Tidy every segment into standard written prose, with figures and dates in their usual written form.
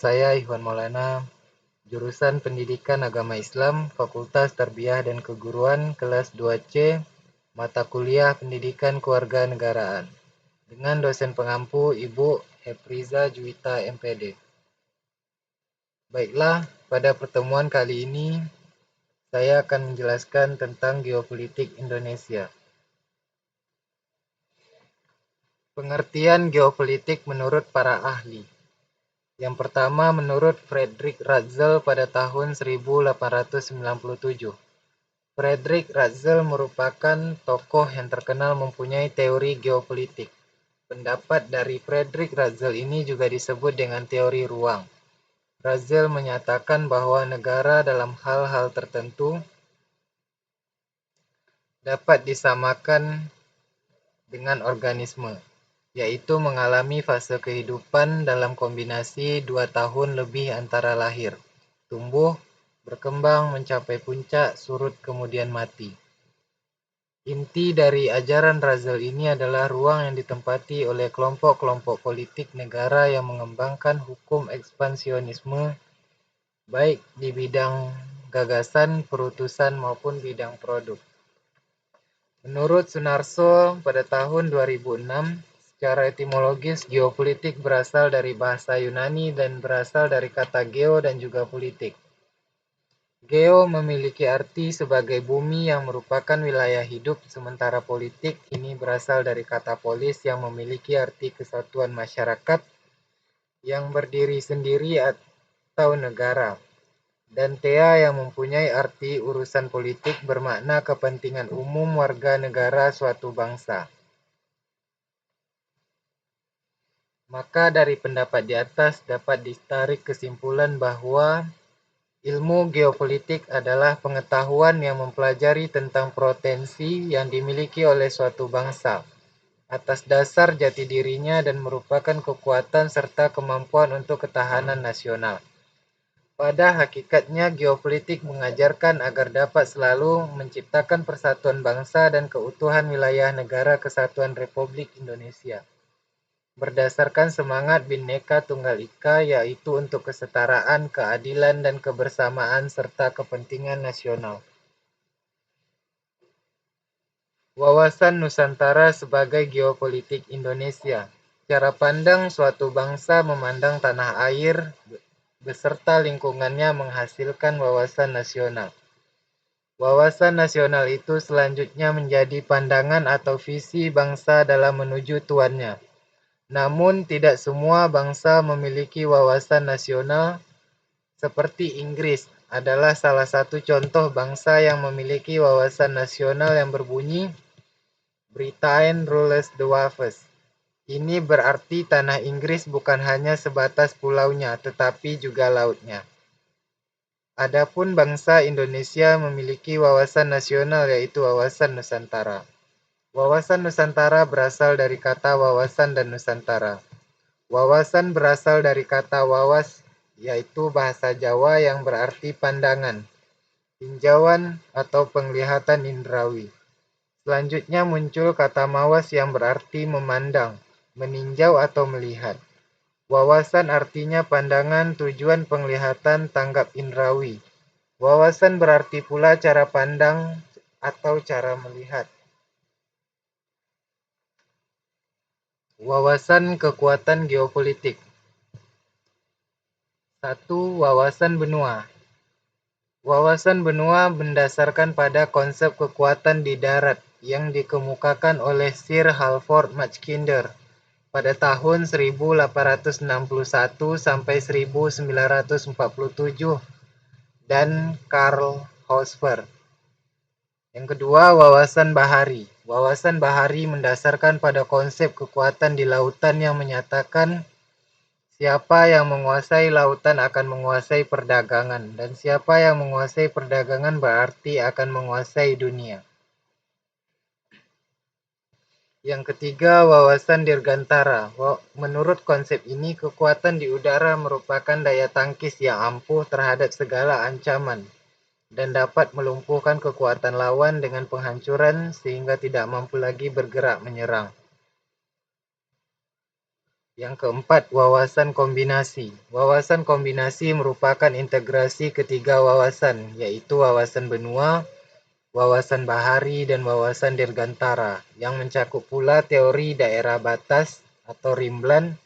Saya Ikhwan Maulana, jurusan Pendidikan Agama Islam, Fakultas Tarbiyah dan Keguruan, kelas 2C, mata kuliah Pendidikan Kewarganegaraan, dengan dosen pengampu Ibu Hefriza Juwita MPD. Baiklah, pada pertemuan kali ini, saya akan menjelaskan tentang geopolitik Indonesia. Pengertian geopolitik menurut para ahli. Yang pertama menurut Frederick Ratzel pada tahun 1897. Frederick Ratzel merupakan tokoh yang terkenal mempunyai teori geopolitik. Pendapat dari Frederick Ratzel ini juga disebut dengan teori ruang. Ratzel menyatakan bahwa negara dalam hal-hal tertentu dapat disamakan dengan organisme, yaitu mengalami fase kehidupan dalam kombinasi 2 tahun lebih antara lahir, tumbuh, berkembang, mencapai puncak, surut, kemudian mati. Inti dari ajaran Ratzel ini adalah ruang yang ditempati oleh kelompok-kelompok politik negara yang mengembangkan hukum ekspansionisme, baik di bidang gagasan, perutusan, maupun bidang produk. Menurut Sunarso pada tahun 2006, secara etimologis geopolitik berasal dari bahasa Yunani dan berasal dari kata geo dan juga politik. Geo memiliki arti sebagai bumi yang merupakan wilayah hidup, sementara politik ini berasal dari kata polis yang memiliki arti kesatuan masyarakat yang berdiri sendiri atau negara, dan thea yang mempunyai arti urusan politik bermakna kepentingan umum warga negara suatu bangsa. Maka dari pendapat di atas dapat ditarik kesimpulan bahwa ilmu geopolitik adalah pengetahuan yang mempelajari tentang potensi yang dimiliki oleh suatu bangsa atas dasar jati dirinya dan merupakan kekuatan serta kemampuan untuk ketahanan nasional. Pada hakikatnya, geopolitik mengajarkan agar dapat selalu menciptakan persatuan bangsa dan keutuhan wilayah negara kesatuan Republik Indonesia, berdasarkan semangat Bhinneka Tunggal Ika, yaitu untuk kesetaraan, keadilan, dan kebersamaan serta kepentingan nasional. Wawasan Nusantara sebagai geopolitik Indonesia. Cara pandang suatu bangsa memandang tanah air beserta lingkungannya menghasilkan wawasan nasional. Wawasan nasional itu selanjutnya menjadi pandangan atau visi bangsa dalam menuju tuannya. Namun tidak semua bangsa memiliki wawasan nasional, seperti Inggris adalah salah satu contoh bangsa yang memiliki wawasan nasional yang berbunyi Britain rules the waves. Ini berarti tanah Inggris bukan hanya sebatas pulaunya, tetapi juga lautnya. Adapun bangsa Indonesia memiliki wawasan nasional, yaitu wawasan Nusantara. Wawasan Nusantara berasal dari kata wawasan dan Nusantara. Wawasan berasal dari kata wawas, yaitu bahasa Jawa yang berarti pandangan, tinjauan atau penglihatan indrawi. Selanjutnya muncul kata mawas yang berarti memandang, meninjau atau melihat. Wawasan artinya pandangan, tujuan penglihatan, tanggap indrawi. Wawasan berarti pula cara pandang atau cara melihat. Wawasan kekuatan geopolitik. 1. Wawasan benua. Wawasan benua mendasarkan pada konsep kekuatan di darat yang dikemukakan oleh Sir Halford Mackinder pada tahun 1861 sampai 1947 dan Karl Horsford. Yang kedua, wawasan bahari. Wawasan bahari mendasarkan pada konsep kekuatan di lautan yang menyatakan siapa yang menguasai lautan akan menguasai perdagangan, dan siapa yang menguasai perdagangan berarti akan menguasai dunia. Yang ketiga, wawasan dirgantara. Menurut konsep ini, kekuatan di udara merupakan daya tangkis yang ampuh terhadap segala ancaman dan dapat melumpuhkan kekuatan lawan dengan penghancuran sehingga tidak mampu lagi bergerak menyerang. Yang keempat, wawasan kombinasi. Wawasan kombinasi merupakan integrasi ketiga wawasan, yaitu wawasan benua, wawasan bahari, dan wawasan dirgantara, yang mencakup pula teori daerah batas atau Rimland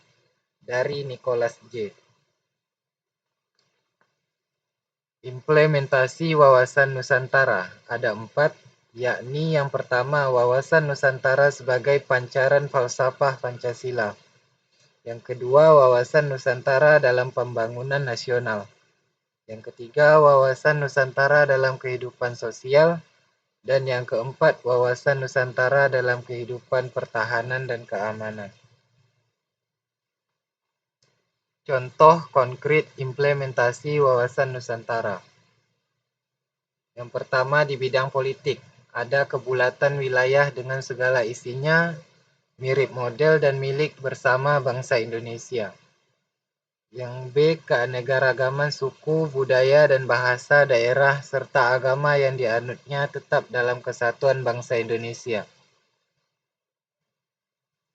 dari Nicholas J. Implementasi wawasan Nusantara ada 4, yakni yang pertama wawasan Nusantara sebagai pancaran falsafah Pancasila. Yang kedua, wawasan Nusantara dalam pembangunan nasional. Yang ketiga, wawasan Nusantara dalam kehidupan sosial. Dan yang keempat, wawasan Nusantara dalam kehidupan pertahanan dan keamanan. Contoh konkret implementasi wawasan Nusantara. Yang pertama di bidang politik, ada kebulatan wilayah dengan segala isinya, mirip model dan milik bersama bangsa Indonesia. Yang B, keanekaragaman suku, budaya, dan bahasa daerah serta agama yang dianutnya tetap dalam kesatuan bangsa Indonesia.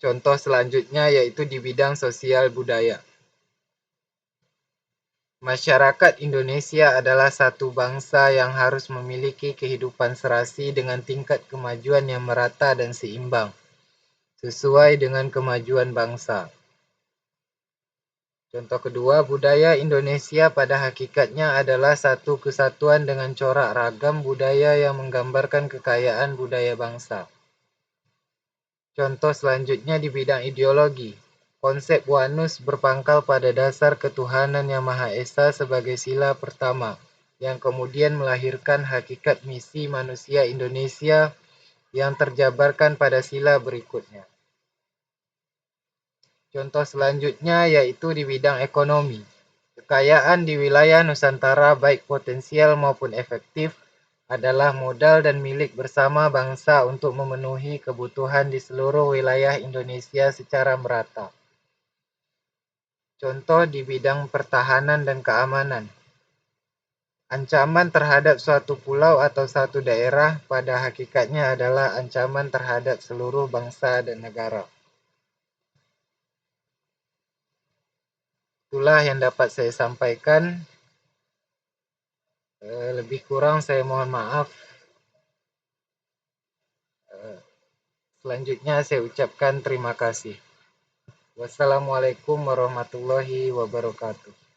Contoh selanjutnya yaitu di bidang sosial budaya. Masyarakat Indonesia adalah satu bangsa yang harus memiliki kehidupan serasi dengan tingkat kemajuan yang merata dan seimbang, sesuai dengan kemajuan bangsa. Contoh kedua, budaya Indonesia pada hakikatnya adalah satu kesatuan dengan corak ragam budaya yang menggambarkan kekayaan budaya bangsa. Contoh selanjutnya di bidang ideologi. Konsep Wanus berpangkal pada dasar ketuhanan Yang Maha Esa sebagai sila pertama, yang kemudian melahirkan hakikat misi manusia Indonesia yang terjabarkan pada sila berikutnya. Contoh selanjutnya yaitu di bidang ekonomi. Kekayaan di wilayah Nusantara baik potensial maupun efektif adalah modal dan milik bersama bangsa untuk memenuhi kebutuhan di seluruh wilayah Indonesia secara merata. Contoh di bidang pertahanan dan keamanan. Ancaman terhadap suatu pulau atau satu daerah pada hakikatnya adalah ancaman terhadap seluruh bangsa dan negara. Itulah yang dapat saya sampaikan. Lebih kurang saya mohon maaf. Selanjutnya saya ucapkan terima kasih. Wassalamualaikum warahmatullahi wabarakatuh.